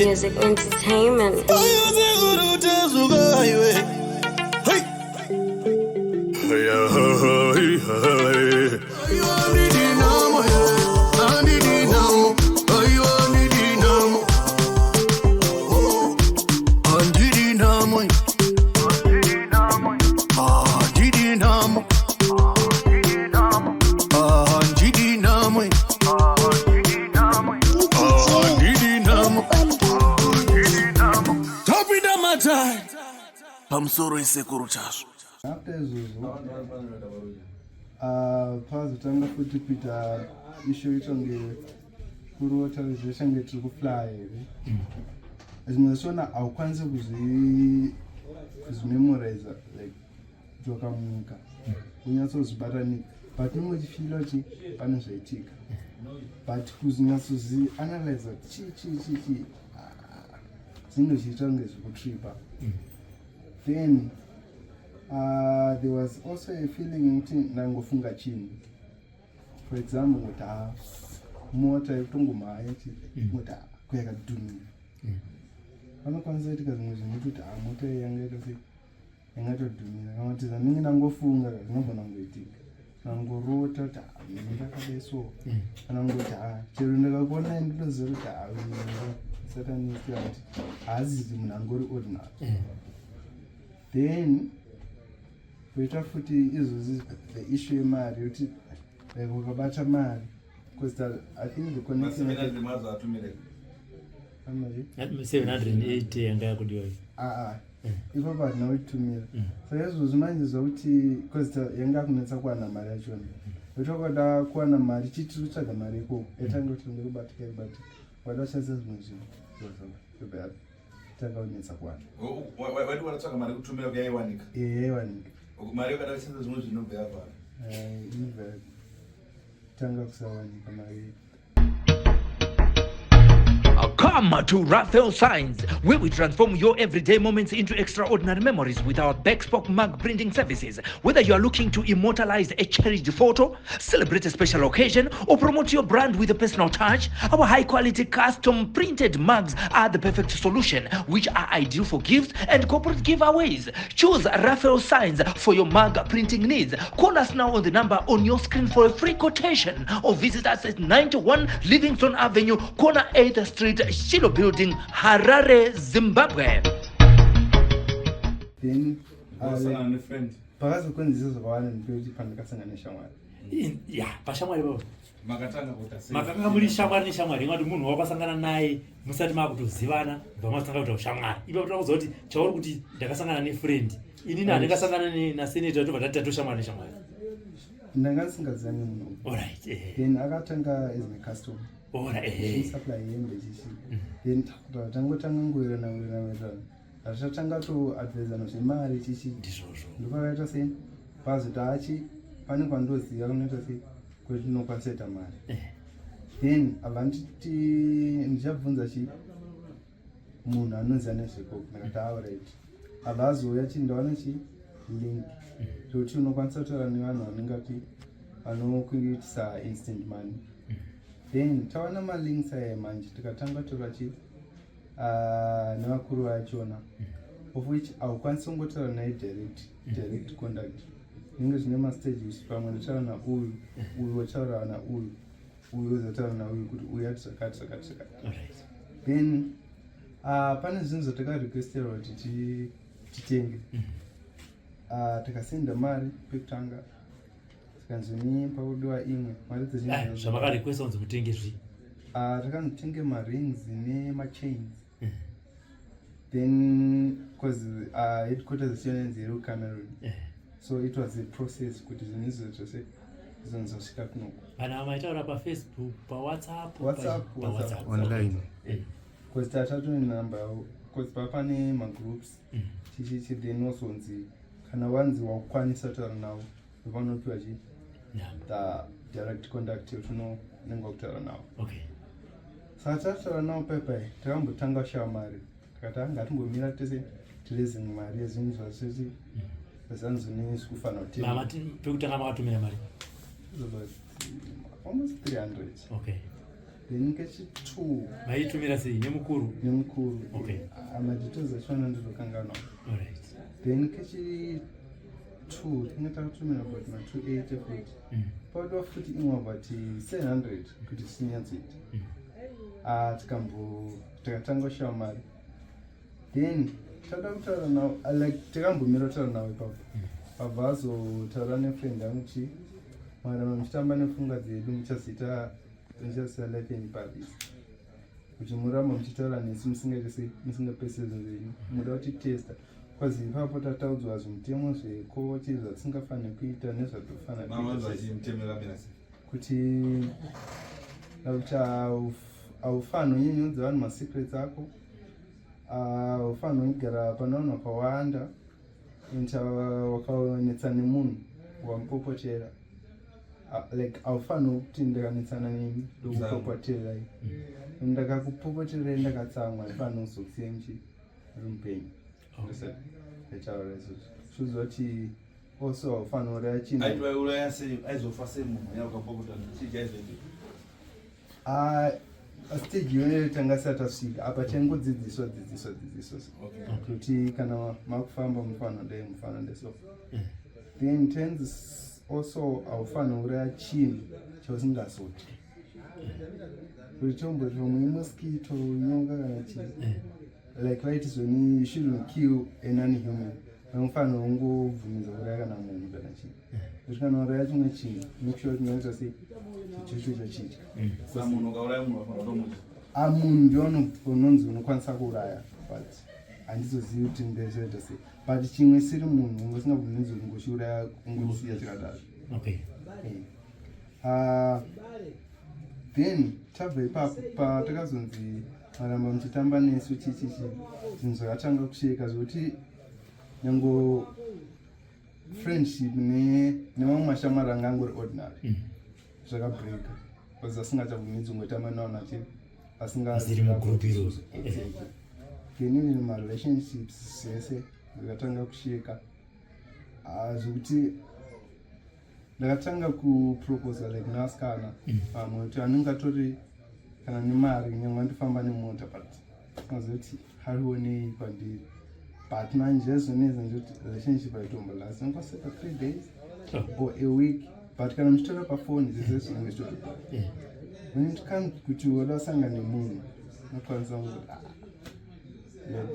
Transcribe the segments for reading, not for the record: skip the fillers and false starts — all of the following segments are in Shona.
Music entertainment. Pamusoro isekuru chazvo. After izvozvo pazotanga futi kuita issue itonge kurota zveshange tiri kufly here. Zvimwe zvachona haukwanisi kuzvimemorize like kuti wakamuka unyatsozvibatanika but unenge uchifila kuti pane zvaitika but kuzonyatsozianalyze chi zvinhu zviita kunge zvikutripa. Then there was also a feeling nangofunga chinhu. For example, kuti mota yekutongomhanya kuti kuyakadhumira. Panokwanisa kuitika zvimwe zvinhu kuti mota yangatodhumira kana kuti zvanenge nangofunga zvinogona kungoitika. Nangorota kuti ndakadai so kana ngoti chero ndakakuona ndinoziva kuti satanist kuti hazizi munhu angori ordinary. Then kuita futi izvozvi the issue yemari yokuti ukabata mari because I think the connection 780 yanga yakudiwa ipapo hatina kuitumira saka izvozvi manje zvakuti because yanga kunetsa kuwana mari yachona kuti wakada kuwana mari chitiri kutsvaga mari ikoko yatanga kuti ndekubatika wada kushandisa zvimwe zvinhu takaunetsa kuwana wadi wanatsvaga mari kutumira kuyaiwanika yaiwanika mari yakada kushandisa zvimwe zvinobva yavhara inobva tanga kusawanika mari. Come to Raphael Signs, where we transform your everyday moments into extraordinary memories with our bespoke mug printing services. Whether you are looking to immortalize a cherished photo, celebrate a special occasion, or promote your brand with a personal touch, our high-quality custom printed mugs are the perfect solution, which are ideal for gifts and corporate giveaways. Choose Raphael Signs for your mug printing needs. Call us now on the number on your screen for a free quotation, or visit us at 91 Livingstone Avenue, corner 8th Street, Shilo Building, Harare, Zimbabwe. Then pakazokonzesa zvakawanda ndipekuti pandakasangana neshamwari pashamwari baba makatanga muri shamwari neshamwari ingati munhu wakasangana naye musati makutozivana bva matanga kuita ushamwari ipapo takuziva kuti chauri kuti ndakasangana nefriend ini ndandakasangana nasenator tobva tati tatoshamwari neshamwari ndanga ndisingazivani munhu. Then akatanga as my customer supply hembe chichi then tangotanga ngowiranawirana hatichatanga toadvaisana zvemari chichi ndopakaita sei pazoti pane kwandoziva kunoita sei kuti tinokwanisa kuita mari then abva ndichabvunza munhu anoziva nezvekoko ndakati alright abva azouya ndawana link zvokuti unokwanisa kutaura nevanhu vanenge vanokuitisa instant money. Then tawana malinks aya manje tikatanga torachi nevakuru vachona of which haukwanisi kungotaura naye direct contact inenge zvine mastages pamwe ndotaura nauyu uyu wotaura nauyu uyu wozotaura nauyu kuti uyu ati zvakati. Then pane zvinhu zvatakarequesterwa kuti titenge tikasenda mari pekutanga tikanzoni pakudiwa imwe mari zvamakarequesta kunzi mutenge zvii takazotenge marings nemachains. Then because headquarters zichinenzi Cameroon so it was a process kuti zvinhu izvo zvose zvonzosvika kunoko kana maitaura pafacebook pawhatsapp online because tatatone number yavo because papane magroups chichichi then wasonzi kana wanzi wakukwanisa taura navo vanopiwa the direct contact yotunonenge kutaura navo. Saka tataura navo pepai takambotanga kushava mari takati ngatimbomira tese tireze mari yezvinhu zvaseti zvanzonesi kufanira kuti pekutanga makatumira mari almost 300. then kechi-2 maitumira sei nemukuru nemukuru Okay. amadetails achona ndinokanganwa alright then kechi-2 tinenge takatumira about ma280 futi paudiwa futi imwe about 700 kuti sinyatsoita tikatanga kushava mari then tada kutaura navo like takambomira kutaura navo ipapo abva azotaura nefriend yangu chi marama muchitamba nepfungwa dzedu muchazita life in paris kuti muramba muchitaura nesi musingapese zvenyu muda kutitesta kwazi ipapo tataudzwa zvimutemo zvekochi zvatisingafane kuita nezvatofana kuti kuti haufani unyenyudza vanhu masecrets ako haufani unogara pana vanhu vakawanda wakaonetsana nemunhu wamupopotera like haufani kuti ndakanetsana nemi ndokupopoterai ndakakupopoterai ndakatsamwa haifani uzokusiyai uri mupenyu ndataura izvozvo zvoziva kuti also haufani uraya chinhu aizofa sei munhu yaukapopota chii stage iyoyo tanga sati tasvika apa changodzidziswa kuti kana makufamba mufanira so then tens also haufanira uraya chinhu chausingasoti kuti chomboti vamwe mosquito nyoka kana chii like vaiti zvoni you shouldn't kill a non-human vanofanira ungobvumidza uraya kana munhu kana chii kuti kana uraya chimwe chinhu nokushuwa kuti unoita sei chichocho chachitya munhu ukauraya munhu wafanira kutomudza munhu ndiwo unonzi unokwanisa kuuraya but handizozivi kuti ndezvoita sei but chimwe siri munhu ungosingabvumidzi ungoshiuraya ungosiya chakadaro then tabva ipapo patakazonzi maramba muchitamba nesu chichichi zvinhu zvakatanga kusheka zvokuti nyango friendship nemamwe mashamwari anga angori ordinary zvakabreka bcause asingachabvumidzi ungotamba navanhu achi asingagenini marelationships zvese zvikatanga kusheka zvokuti ndakatanga kuproposa like nasikana pamwe kuti anenge atori kana nemari nyangwe ndifamba nemota but azoti harionei kwandiri but manje zvonezvo ndoti relationship aitombolasi nokoseka 3 days or a week but kana muchitora pafoni zvese zvinenge zvitotopa when it comes kuti woda kusangana nemunhu nokwanisa kuti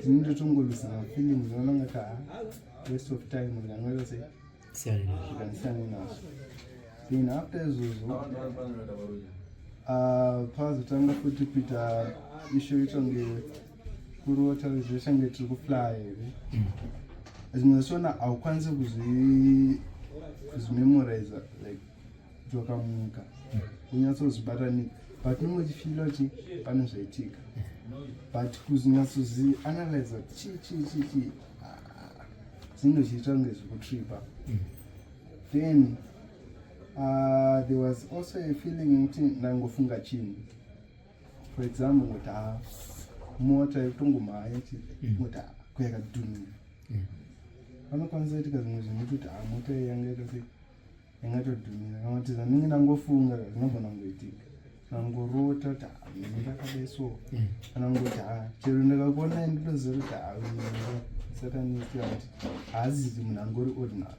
tinondotongoluzina feeling unoona ngati waste of time ndikanoita sei zvikandisiyana nazvo then after izvozvo pazotanga futi kuita isho itonge kurota zvechange tiri kuflya here zvimwe zvachona haukwanisi kuzvimemoriza like kuti wakamuka unyatsozvibatanidza but unenge uchifila kuti pane zvaitika but kuzonyatsozianalyza kuti chii zvinhu zviita kunge zvikutripa then there was also a feeling kuti ndangofunga chinhu for example kuti mota yekutongomhaya kuti kuyakadhunira vanokwanisa kuitika zvimwe zvinhu kuti mota iyi yangatodhunira kana kuti zvanenge ndangofunga zvinogona kungoitika nangorota kuti ndakadai so kana ngoti chero ndakakuona ndinoziva kuti satanist kuti hazizi munhu angori ordinary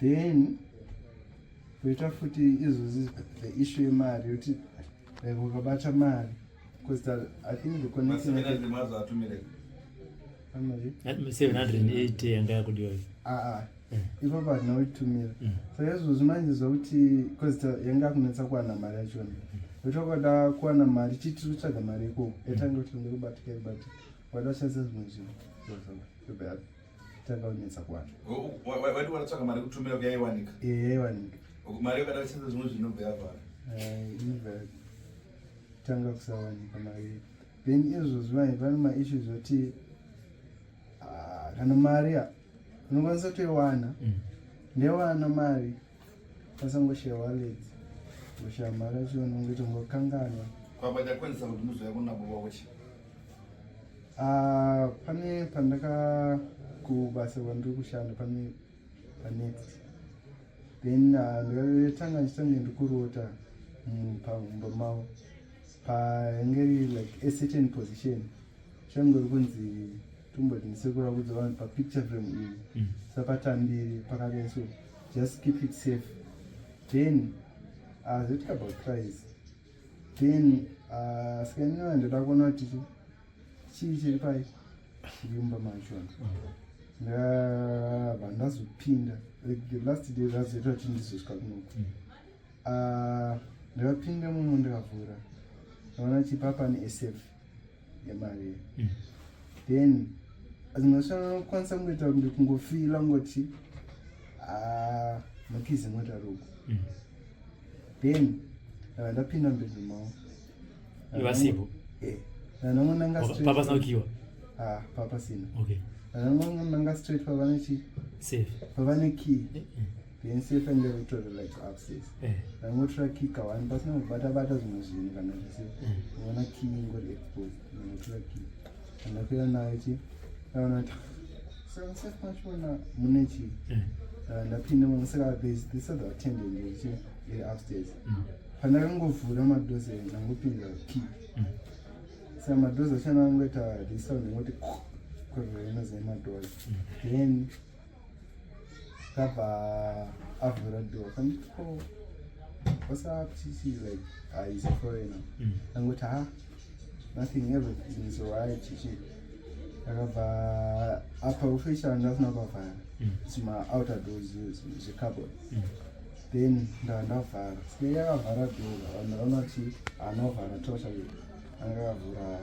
then kuita futi izvozvi the issue yemari yokuti like ukabata mari because I think the connection 780 yanga yakudiwa ipapo hatina kuitumira saka izvozvi manje zvakuti because yanga kunetsa kuwana mari yachona yotokwada kuwana mari chitiri kutsvaga mari ikoko yatanga kuti ndekubatika wada kushandisa zvimwe zvinhu tanga kunetsa kuwana waiti wadatsvaga mari kutumira kuyaiwanika yaiwanika mari yokada kushandisa zvimwe zvinobva yavhara tanga kusawanika mari then izvozvi manje pane maissues zoti kana mari unokwanisa kutoiwana ndewana mari pasangoshaya wallet ngoshaya mari achona ungoti ngokanganwa kwabachakonesa kuti muzoya kunabo wakochi pane pandaka kubasa kwandiri kushanda pane panext then ndakatanga ndichitange ndikurota pamumba mavo paingeri like a certain position shangori kunzi tomboti ndisekura kudza vanhu papicture frame iyi sapatambiri pakadai so just keep it safe. Then talk about price. Then sikaninova ndoda kuona kuti chii chiri pai ndiumba mashona ndabva ndazopinda the last day razoita kuti ndizosvika kunoko ndakapinda mumo ndikavhura ndaona chipapa neSF yemari then azingashana kungoita kunge kungofila ngoti makizi mweta rogo then ndapinda mbedroom mavo ivasipo nanonanga papa sinokiwa papa sina okay nanonanga straight pavanechi safe pavane key then safe and the like upstairs nangotora key kawani pasina kubata zvimwe zvinhu kana zvese uona key ingori exposed nangotora key andakwira nayo chi naona saka safe machona mune chii ndapinda mumwe saka this other attendant chi iri upstairs pandakangovhura madozi ndangopinda key saka madozi achana angoita this sound ingoti kurinoza madozi then kabva avhura door kanditi what's up chichi like he's a foreigner angoti nothing, everything is alright chichi akabva apa ufesha ndasina kwavhara sima outer doors zvecupboard then ndavhara sike yakavhara door ndaona kuti anovhara tosha angakavhura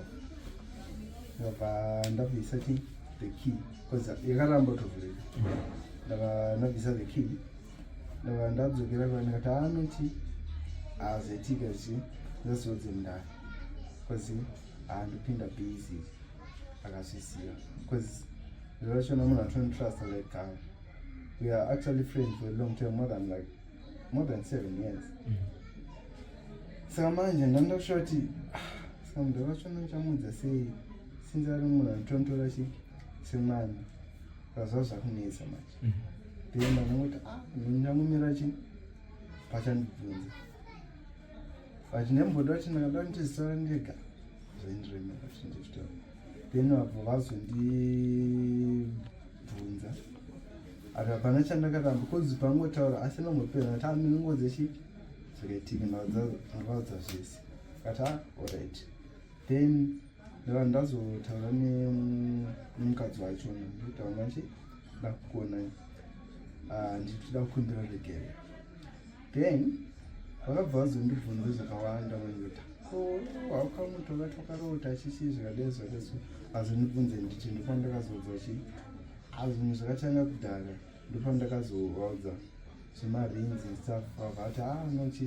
ndabva ndabvisa chi the key because yakaramba kutovhurika ndabvisa the key ndabva ndadzokera kwandikati anoti azetika chi ndazodze mundani because ndopinda busy akazvisiya because relation munhu atoni trust like we are actually friends for a long time, more than 7 years. Saka manje ndandashuwa kuti saka munhu akachona chamudza sei since ari munhu anotontora chi semwana kazva zvakunetsa manje then ndangoti ndangomira chi pachandibvunza but nemboda kuti ndakada ndizitora ndega zvaindiremera kuti ndizvitora then vabva vazondibvunza ati hapana chandakaramba kodzi pangotaura asi nambopera kuti aminongodzechi zvakaitika ndavaudza zvese kati alright then ndava ndazotaura nemukadzi wachona ndotaura machi ndakugona nditoda kukumbira regere then vakabva vazondibvunza zvakawanda mandota haukamutora tokarota chichi zvakadai zvakadai azondibvunze nditi ndopandakazoudza chi zvinhu zvakatanga kudhara ndopandakazovaudza zvemarinzi stuff vavati nochi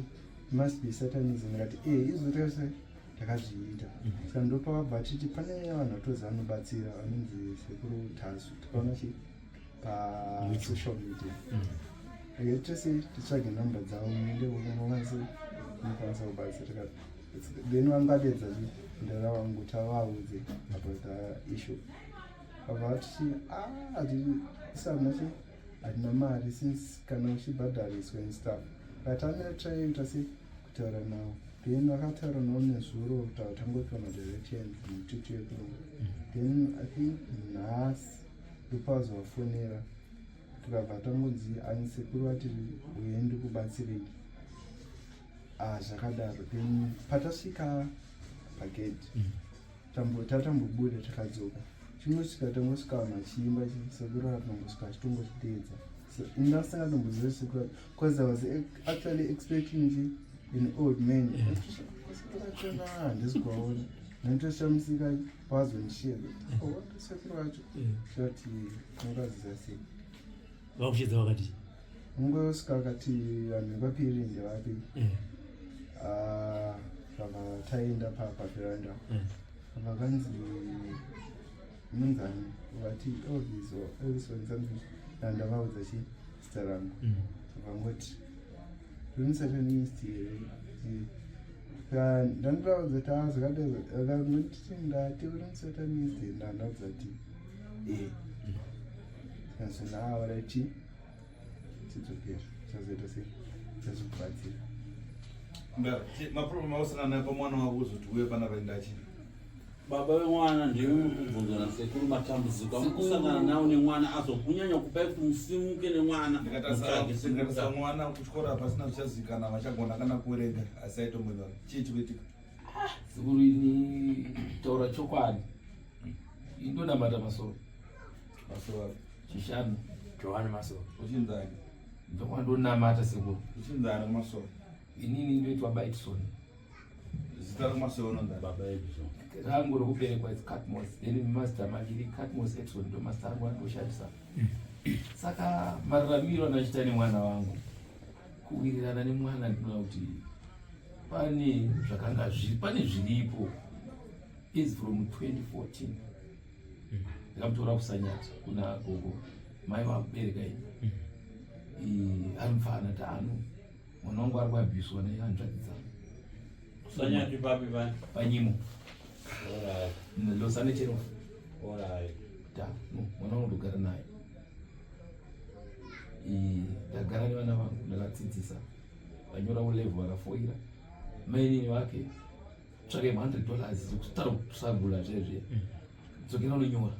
must be satanism ndikati izvo tese takazviita saka ndopa vabva titi pane vanhu vatozi anobatsira vanonzi sekuru Tasu tikaona chi pasocial media tese titsvage nhamba dzavo ndekwanisa kubatsira tikati then vangadedza ndara vangu tavaudze about the issue vabva tichi isana chi hatina mari since kana uchibhadhariswa and stuff but anotraita se kutaura navo then vakataura navo nezuro kutaura tangopiwa madirections mututu yekuno then I think nhasi ndopazovafonera tukabva tangonzi ani sekuru vati uende kubatsirei zvakadaro then patasvika pagedhi tatambobuda takadzoka chinosvika tangosvika vanhu vachiimba sekuru atinongosvika achitongotiteedza ndasingatomboziva sekuru because I was actually expecting an old man sekuru handisi kuvaona ndotoshamsika pavazondisheva sekuru vacho zvati ungazisa sei vakushedza vakati ungosvika vakati vanhu vepapiri ndevapi vabva taenda paveranda vakanzi munzani vati elvisonzambi ndandavaudza chi zita rangu vangoti rinisatanist here ndandovaudza kuti zvakadaiakangotiti ndati rinisatanist ndandaudza ti azonaavarati tidzokera chazoita sei chazokubatsira maproblem ausana naye pamwana wako uzoti uye pana vaenda chii baba wemwana ndiwe kubvunza nasekuru matambudziko akusangana nawo nemwana azokunyanya kupai kumusimuke nemwana ndikatarisa mwana kuchikora pasina zvichazikana vachagona kana kuverenga asi aitomboiva chii chikuitika zikuru ini taura chokwadi indonamata masoro chishanu Johan Masoro uchinzani ndokwandonamata sekuru uchinzani masoro inini ndoitwa Baitson zita remasoro unonzani baba edison rangu rokuberekwa is Catmos then master maviri Catmos Exxon ndo master angu andoshandisa saka mararamiro anachita nemwana wangu kuwirirana nemwana ndinoona kuti pane zvakanga pane zviripo is from 2014 ndakamutora kusanyata kuna gogo mai vakubereka ini ari mufana tano mwana wangu ari kuabhiswa naye anotsvadzisa kusanyati papi pani panyimo alright losane chero alright da no mwana wangu ndogara naye ndagara nevana vangu ndakadzidzisa vanyorawo level vakafoira mainini vake tsvake $100 zokutara kusagula zvezve dzokera unonyora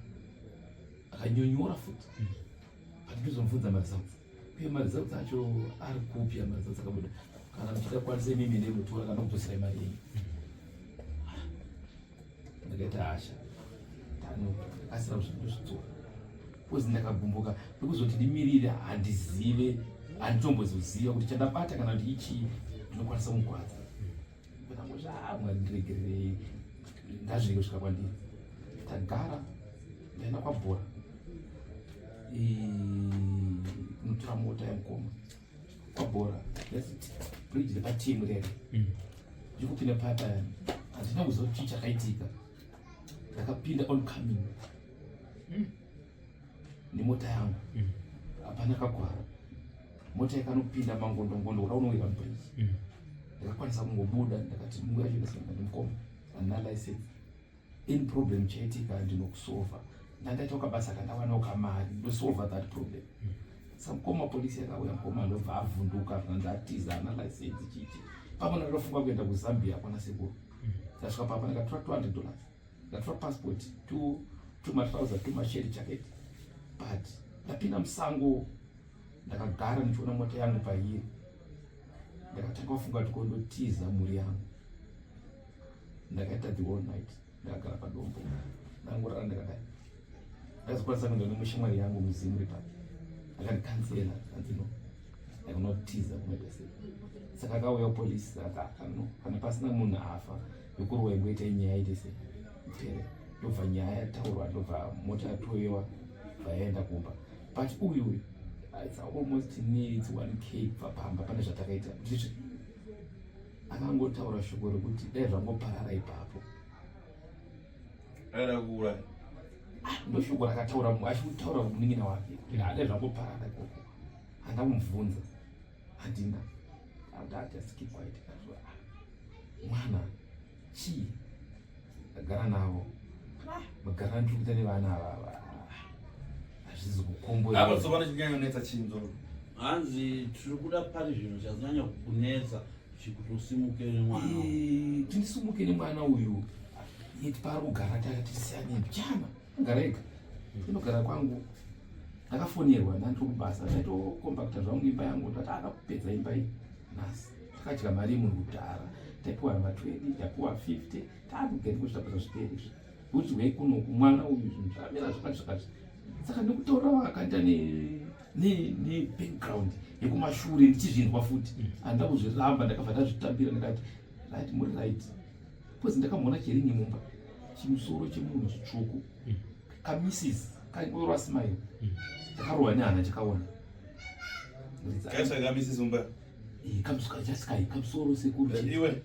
akanyonyora futi andizomubvunza maresults uye maresults acho ari kupi amaresults akabuda kana muchidakwanisa mimi ndemutora kana kudzosera mari yenyu ndakaita hasha ndakasira kuzvindozvidzoka kozi ndakagumbuka pekuzoti ndimirire handizive handitombozoziva kuti chandabata kana kuti ichii ndinokwanisa mugwadza mwari ndiregererei ndazvireke kusvika kwandiri tagara ndaenda kwabhora notora mota yamukoma kwabhora bridge repatimu rere ndikupinda paya handina kuziva kuti chii chakaitika ndakapinda oncoming nemota yangu hapana kagwara mota yakanopinda mangondongondo uraunoweka mupaisi ndakakwanisa kungobuda ndakati mungachinosenga ndimukoma handina license any problem chaitika ndinokusova ndandaita kabasa kandawana kamari ndosolva that problem samukoma polisi yakauya mukoma ndobva avhunduka ndatiza hana license chichi pamwe ndakafunga kuenda kuzambia kwana sekuru ndasvika papa ndakatora $200 ndakatora passport 2 matrauser 2 masheri jacket but ndapinda musango ndakagara ndichiona mota yangu pairi ndakatanga kufunga kuti kondotiza mhuri yangu ndakaita the whole night ndakagara padombo ndangorara ndakadai ndakazokwanisa kuenda nemushamwari yangu muzimu ripa akandikansela kanzino ndakunotiza kumedese saka akauya polisi akakano kana pasina munhu afa yokurwa ingoita inyaya itese ipere ndobva nyaya yataurwa ndobva mota yatoyewa vaenda kumba but uyu it's almost needs 1K papamba pane zvatakaita ndizvo akangotaura shoko rekuti dai zvangoparara ipapo aida kuuraya ndoshoko rakataura achikutaura kumuningina wake dai zvangoparara ikoko handamubvunza handina just quiet mwana chii ndagara navo magara ndiri kuita nevana ava hazvizi kukomboa apa dzova nechinyanyonetsa chinzoro hanzi tiri kuda pari zvinhu zvazonyanya kukunetsa chikuti usimukire mwana tindisimuke nemwana uyu iti paari kugara tisiyane chama agara ega inogara kwangu ndakafonerwa ndandiri kubasa ndaitokombakta zvangu imba yangu ndati akapedza imba iyi nhasi takadya mari yemunhu kudhara taipiwa ma20 tapiwa 50 taakugari kuzvitapasa zviperi kuti weikunoku mwana uyu zvinhu zvakamira zvakati zvakati saka ndikutaura vakaita nebackground yekumashure ndichizvinzwa futi handida kuzviramba ndakabva ndazvitambira ndakati right muri right kozi ndakamona chiringi mumba chimusoro chemunhu chitsvuku kamisis kaingorwa smile ndakarohwa nehana chakaona kaitsva kamisisi mumba kamusuka chasikai kamusoro sekuru iwe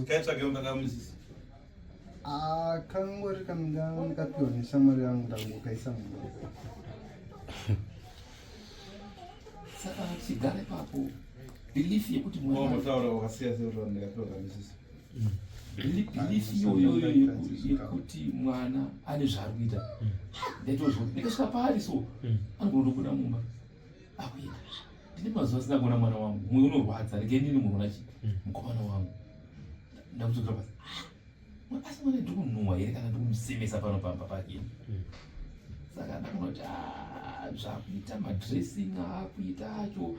kaitsvake mumba kamisisi kangori kanga ndikapiwa neshamwari yangu ndangokaisa mumba saka chigare papo belief yekuti mataura wakasiya seura ndikapiwa kamisisi belief iyoyo yekuti mwana ane zvaari kuita ndaitozvo ndikasvika paari so anogonokuda mumba akuenda ndine mazuva asina kuona mwana wangu, mwe unorwadza rege ndini munhu nachi mukomana wangu ndakuzotora basi asi mwana ndikunhuhwa here kana ndikumusemesa pano pamba pake. Saka ndakuona kuti zvakuita madressing akuita acho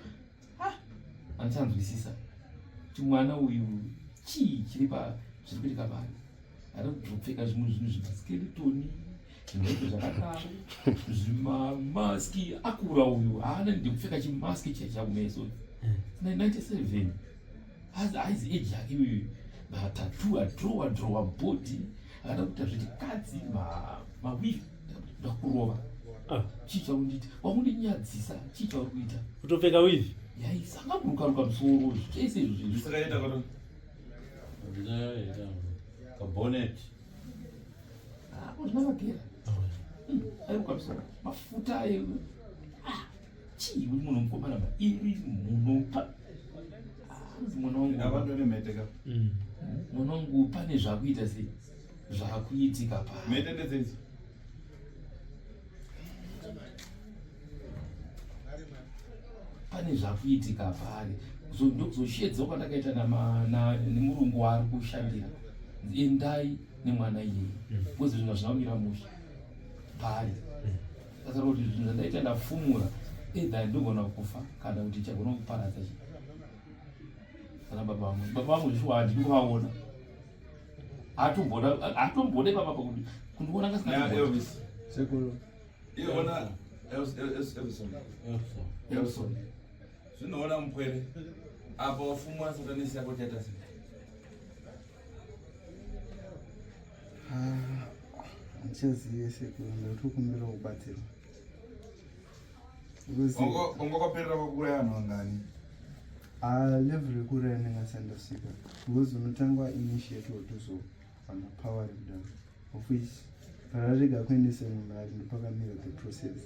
andichanzwisisa kuti mwana uyu chii chiri kuitika pari. Ari kupfeka zvimwe zvinhu zvimaskeletoni zvinoito zvakadaro zvimamaski akura uyu haana ndikupfeka chimaski chakumeso 97 haizi eji yake uyu matatu adrowa bhodhi akada kuita zvechikadzi mawiri ndakurova chii chaundita wakundinyadzisa chii chauri kuita kutopfeka wivhi sangamurukaruka musoro zvese izvo zvinhu Sakaita kono. Kabonet. Ndinavagera airuka musoro mafuta ayo chii uri munhu mukomana iri munopa mwana wangu Abantu nemete ka. mwana wangu pane zvakuita sei zvakuitika pa Mete ndedzenzi. pane zvakuitika pari ndokuzoshedza kwandakaita nemurungu waari kushandira endai nemwana iyeye kozi zvinhu zvinamira musha pari saka kuti zvinhu zvandaita ndafumura edha ndogona kufa kana kuti chagona kuparadza chi kana baba vangu zvishuwa handikuvaona atombode papa pakuti kundiona Ya ngasina Elvis. sekolo Iona Elson. Zvinoona mupwere. Apa wafumwa satanisi yako chaita sei? handichazive sekolo ndotokumbira kubatsira Ungokoperera kwakura vanhu vangani? level rekura yanengasandasvika because unotangwa initiate watozowana power kudaro of which pararega kuendesa munhu ari ndopakamira the process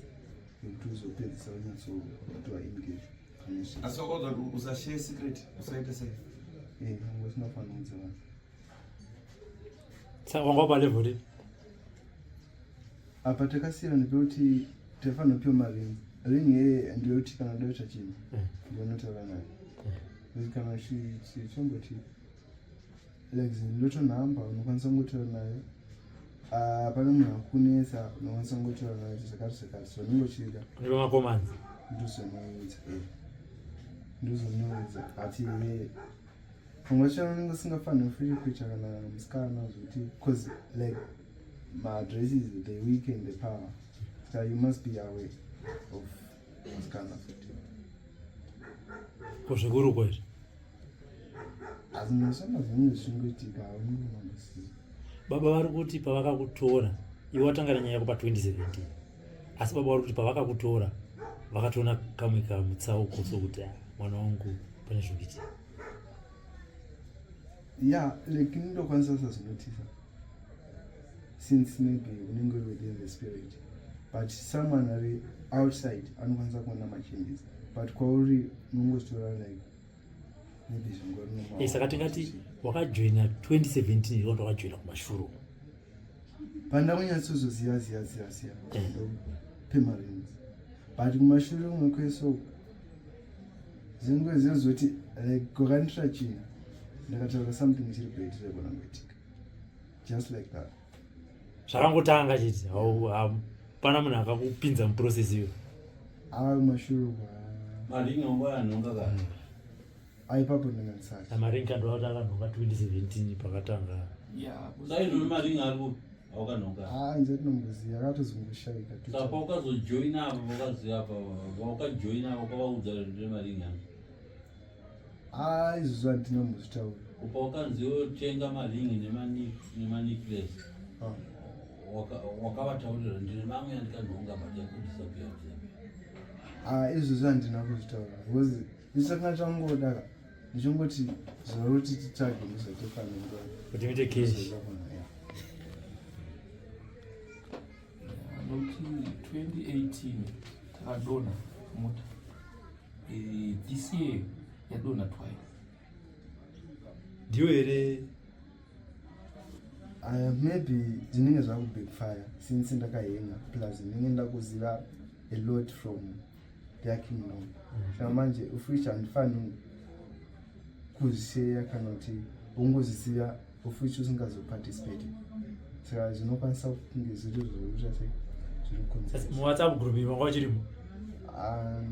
yekuti uzopedzisa unyatsokuti waengage connection. Asi wakoudza kuti usashare secret, usaite sei? Nango sinofanira kudza vanhu saka wanga palevhori apa takasiyana nepekuti taifanira kupiwa maringi ringi yeye ndeyekuti kana ndoita chinhu ndonotaura nayo kana chichongoti like ndotonhamba unokwanisa kungotaura nayo pane munhu akunetsa unokwanisa kungotaura nayo zvakati so nongochida ndivamakomanzi ndozonoedza ndozonoedza ati pamwe chano unenge usingafaniri futi kuita kana musikana zvokuti because like maadresses the weekend the power so you must be aware of musikana futi kuzvikuru kwezvo asi ndosanga zvimwe zvingoitika hauningomangosizi baba vari kuti pavakakutora iwe watanga nenyaya yako pa2017 asi baba vari kuti pavakakutora vakatoona kamwe kamutsauko sokuti mwana wangu pane zvokuitika like ndokwanisa sazvinotisa since maybe unenge uri within the spirit but someone ari outside anokwanisa kuona machanges but kwauri unongozitora like maybe zvingori saka tingati wakajoina 2017 ironda wakajoina kumashuro pandakonyatsozoziya pemarins but kumashure kumwe kwesoko zingozoti like kokanditira chinhu ndakataura something chiri kuitira bona ngoitika just like that zvakangotanga chiti hapana munhu akakupinza muprocess iyo mashure Maringi ngoya nonga ka. aipapo ndingatsaka amaringi andowati akanhonga 2017 pakatanga Sai no maringi aripo awakanhonga. nze tinomboziya akatozongoshaika Sapa ukazojoin apa wakaziya apa wakajoin apa kwavaudza kuti maringi ano. izvozvo handinombozvitaura Upa wakanziwo tenga maringi nemanecklace. Wakavataurira ndine mamwe andikanhonga but yakudisappear. izvozvo handina kuzvitaura because isakanga changodaka ndichongoti zvaruti titsvage nezvatofanira kuti muite keshi nokuti 2018 takadonha mota this year yadonha twice ndiyo here maybe zvinenge zvakubackfire since ndakahenga plus ndinenge ndakuziva a lot from yake muno saka manje uficha handifani kuzisheya kana kuti ungozisiya uficha usingazoparticipate saka zvinokwanisa kunge zviri zvokuita sei zviri kunze muwhatsapp group iyi vanga vachirimo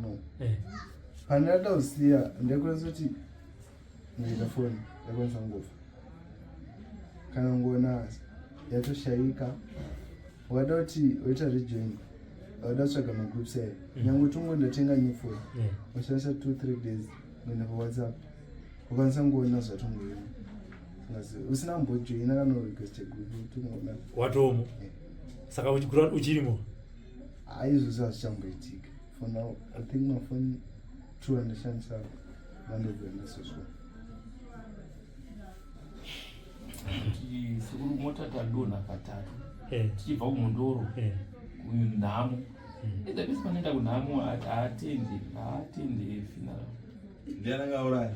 no pandada kusiya ndekwanisa kuti ndaita foni ndakwanisa ngofa kana ngona yatoshayika wakada kuti waita rejoin wakada kutsvaga magroups ayo nyange tongo ndatenga new phone washandisa 2-3 days kuenda pawhatsapp ukwanisa ngoona zvatongoina usina kumbojoina kana request group tongoona watomo saka uchikura uchirimo izvozvo hazvichamboitika for now I think my phone 2 andishandisa vandobvendasoswa kuti sekuru mota tadonha katatu tichibva kumhondoro kunhamo eda pese panoenda kunhamo haatende funeral ndiananga auraya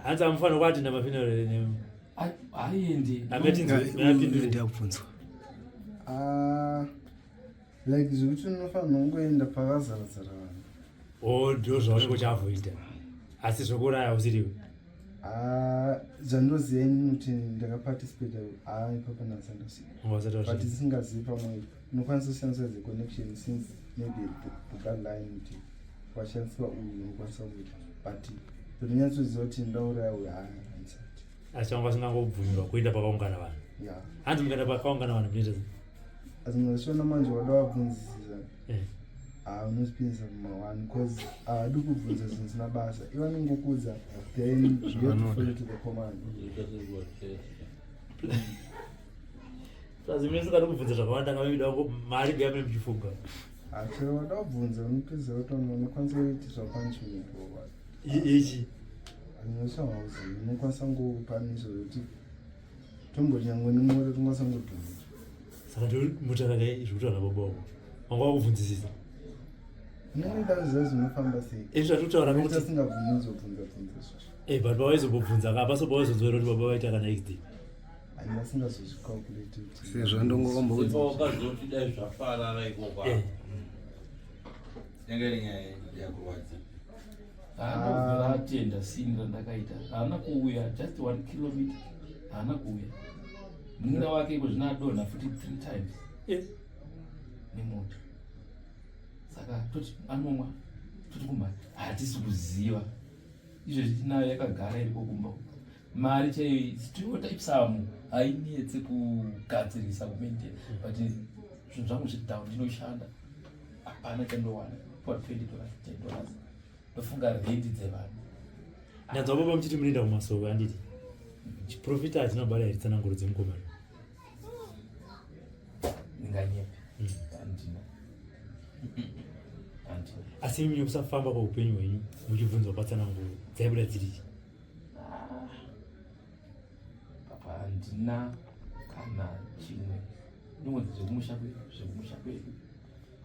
hanzi amufanira kuatenda mafuneral haendi ndiyakubvunzwa like zvekuti unofanira kungoenda pakazara-zara vanhu ndio zvaunenge uchavhoita asi zvokuuraya usiriwe zvandoziva ini kuti ndakaparticipata ipapa nasandasiya but isingazivi pamwe unokwanisa kushandisa the connection since maybe the guideline kuti washandiswa uyu unokwanisa kuita but ndinonyatsoziva kuti ndauraya uyu haisati asi vanga vasingangobvumirwa kuenda pakaungana vanhu hanzi mukaenda pakaungana vanhu munoita asi ngazviona manje wada wabvunzisisa unozvipinisa mumawani because haadi kubvunza zvinhu zvisina basa ivanongokudza then you have to follow to the command plus mine singadi kubvunza zvakawanda ngavida mari gayamene muchifunga chero wada kubvunza unopedzisa kuti unokwanisa kuitiswa punishment ichi anoshamauzivi unokwanisa ngopaniswa kuti tombonyangwe nimore tongwanisa ngodhunza saka ndomutakaka zvekutaura babao wanga wakubvunzisisa unoita ziva zvinofamba sei ezvatokutaura kuti asingabvumi zobvunza izvozvo but bawaizobvunza kapaso bawaizonzwera kuti baba vaita kana next day handina singazozvicalculate kuti sezvo ndongoamboudzawakazoti dai zvafarara ikoko yanga iri nyaya yakurwadza haana atenda sini randakaita haana kuuya just 1 kilometer haana kuuya muninda wake iko zvina adonha futi 3 times nemoto saka toti anomwa toti kumari hatisi kuziva izvezvi tinayo yakagara iripo kumba mari chaiyo toyota ipsamu hainetse kugadzirisa kumaintain but zvinhu zvangu zvedown ndinoshanda hapana chandowana pa $20 $10 ndofunga redi dzevanhu nyanza baba muchiti munoenda kumasoko anditi chiprofita hatinobara here tsananguro dzemukomana ndinganyepe handina asi imwe kusafamba paupenyu hwenyu muchibvunzwa patsananguro dzaibuda dzirichi papa handina kana chimwe nyongwe zvekumusha kwedu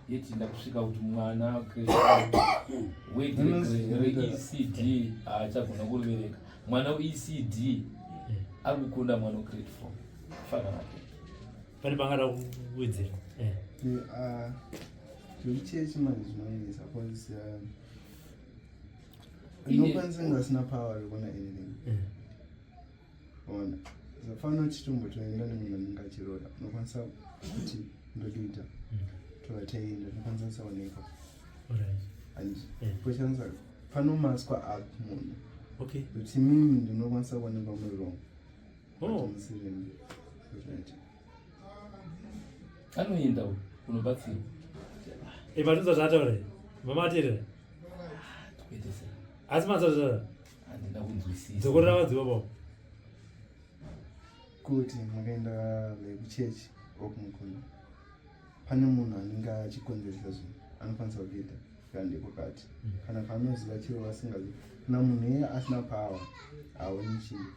yetinda kusvika kuti mwana weECD haachagona kurubereka mwana weECD ari kukunda mwana wegrade 4 fana rake pane pangada kuwedzera zvekuchechi manje zvinoinisa cause inokwanisa ngasina power yekuona anything ona zafanira kuti tombotoenda nemunhu anenge achiroda unokwanisa kuti ndotoita tovataienda unokwanisa kusaoneka and poshanisa panomaswa up munhu kuti mimi ndinokwanisa kuonekwa muri wrong anoenda kunobatsira matunza zvataura mamateerera asi matsataura handina kunzwisisa dzokorera vadziva pavo kuti makaenda kuchechi okumukunda pane munhu anenge achikonzeresa zvinhu anokwanisa kuita kandepakati kana paanoziva chiro vasingazivi kana munhu iye asina power haoni chinhu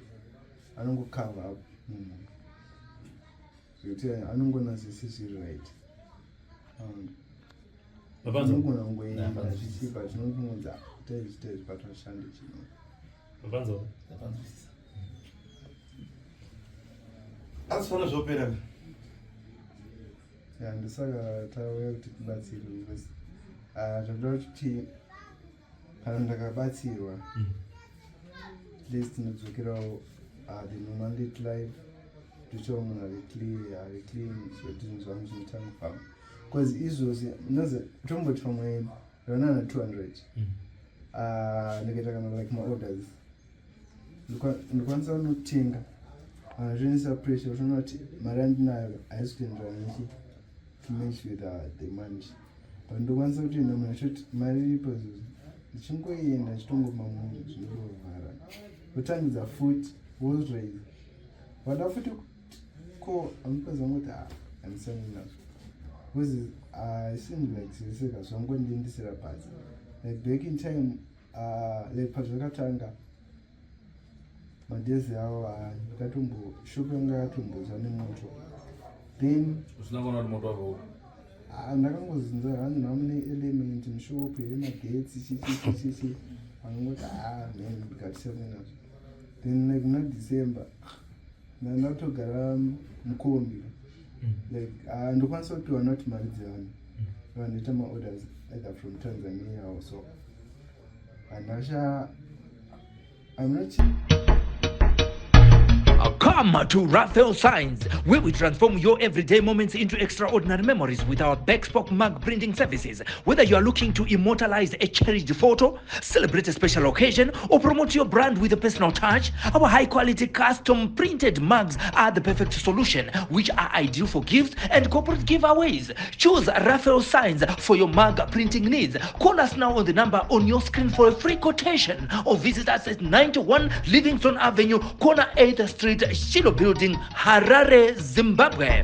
anongokava up munhu zvekuti anongonazvisi zviri right anogona kungoenda zvichipa zvinopingodza kutaizvitaizvi patashande chino ndapanzwisisa asi fana zvopera ndosaka tauya kuti tibatsirwe Tatoda kuti kana ndakabatsirwa at least ndinodzokerawo the normal life ndicho munhu ari clean zvinhu zvangu zvinotanga kufamba because izvozvi noze tomboti pamwe ndaona na 200 ndikaita kana like maorders ndikwanisa kunotenga zvinisa pressure unoona kuti mari yandinayo haisi kuenderana nechi to match with the money but ndokwanisa kuti nomana choti mari iripo izvozvi ndichingoenda ndichitongoma munhu zvinorovhara kutangidza futi wozraise wada futi ko amukwaza ngoti handisani nazvo because I seemed like siseka zvangondiendesera pasi like back in time like pazvakatanga madhezi avo ndikatombo yanga yatombozva nemoto then usina kuona kuti moto wako ndakangozinza hanzi namune element mushopu yemagetsi chichichichichi vanongoti man ndikatisane nazvo then like muna December ndatogara mukombi like ndokwanisa kupiwa not mari dzevanhu vandoita maorders either from Tanzania or so and I'm not Come to Raphael Signs, where we transform your everyday moments into extraordinary memories with our Bespoke mug printing services. Whether you are looking to immortalize a cherished photo, celebrate a special occasion, or promote your brand with a personal touch, our high-quality custom printed mugs are the perfect solution, which are ideal for gifts and corporate giveaways. Choose Raphael Signs for your mug printing needs. Call us now on the number on your screen for a free quotation, or visit us at 91 Livingstone Avenue, corner 8th Street, Shilo Building, Harare, Zimbabwe.